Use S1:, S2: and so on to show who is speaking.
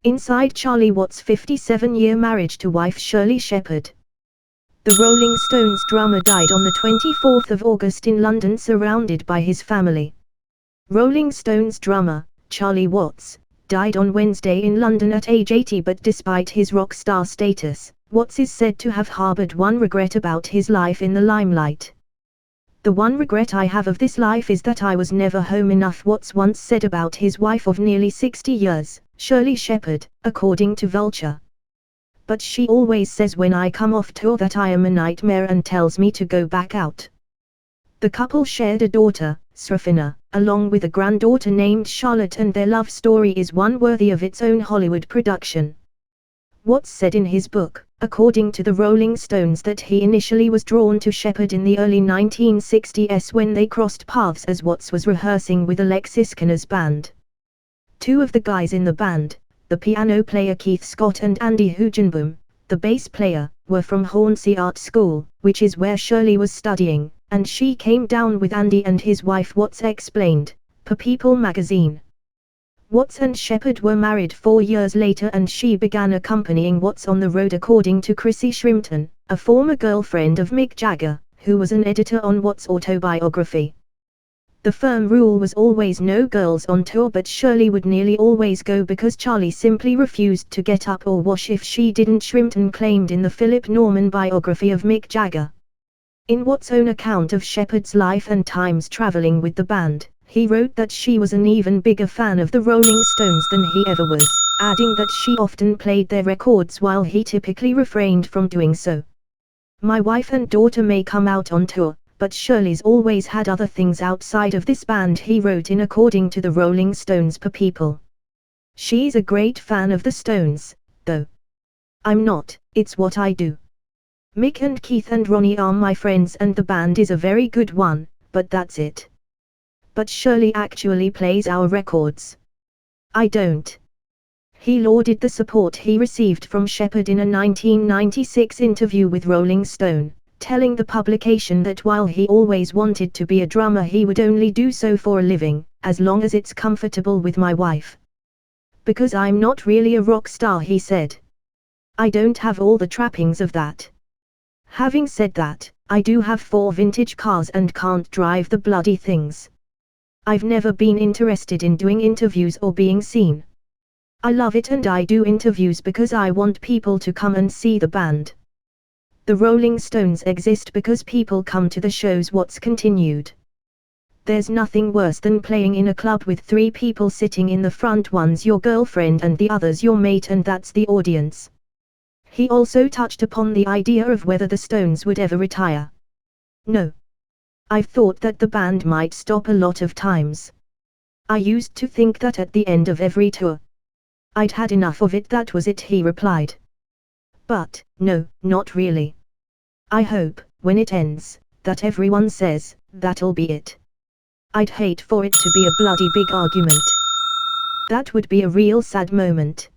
S1: Inside Charlie Watts' 57-year marriage to wife Shirley Shepherd. The Rolling Stones drummer died on the 24th of August in London surrounded by his family. Rolling Stones drummer, Charlie Watts, died on Wednesday in London at age 80, but despite his rock star status, Watts is said to have harbored one regret about his life in the limelight. "The one regret I have of this life is that I was never home enough," Watts once said about his wife of nearly 60 years, Shirley Shepherd, according to Vulture. "But she always says when I come off tour that I am a nightmare and tells me to go back out." The couple shared a daughter, Srafina, along with a granddaughter named Charlotte, and their love story is one worthy of its own Hollywood production. Watts said in his book, according to the Rolling Stones, that he initially was drawn to Shepherd in the early 1960s when they crossed paths as Watts was rehearsing with Alexis Skinner's band. Two of the guys in the band, the piano player Keith Scott and Andy Hugenboom, the bass player, were from Hornsey Art School, which is where Shirley was studying, and she came down with Andy and his wife, Watts explained, per People magazine. Watts and Shepherd were married 4 years later, and she began accompanying Watts on the road, according to Chrissy Shrimpton, a former girlfriend of Mick Jagger, who was an editor on Watts' autobiography. The firm rule was always no girls on tour, but Shirley would nearly always go because Charlie simply refused to get up or wash if she didn't, Shrimpton claimed in the Philip Norman biography of Mick Jagger. In Watts' own account of Shepherd's life and times traveling with the band, he wrote that she was an even bigger fan of the Rolling Stones than he ever was, adding that she often played their records while he typically refrained from doing so. "My wife and daughter may come out on tour, but Shirley's always had other things outside of this band," he wrote in, according to the Rolling Stones per People. "She's a great fan of the Stones, though. I'm not, it's what I do. Mick and Keith and Ronnie are my friends and the band is a very good one, but that's it. But Shirley actually plays our records. I don't." He lauded the support he received from Shepherd in a 1996 interview with Rolling Stone, telling the publication that while he always wanted to be a drummer, he would only do so for a living, as long as it's comfortable with my wife. "Because I'm not really a rock star," he said. "I don't have all the trappings of that. Having said that, I do have 4 vintage cars and can't drive the bloody things. I've never been interested in doing interviews or being seen. I love it and I do interviews because I want people to come and see the band. The Rolling Stones exist because people come to the shows," Watts continued. "There's nothing worse than playing in a club with 3 people sitting in the front, one's your girlfriend and the other's your mate, and that's the audience." He also touched upon the idea of whether the Stones would ever retire. "No. I've thought that the band might stop a lot of times. I used to think that at the end of every tour. I'd had enough of it, that was it," he replied. "But, no, not really. I hope, when it ends, that everyone says, that'll be it. I'd hate for it to be a bloody big argument. That would be a real sad moment."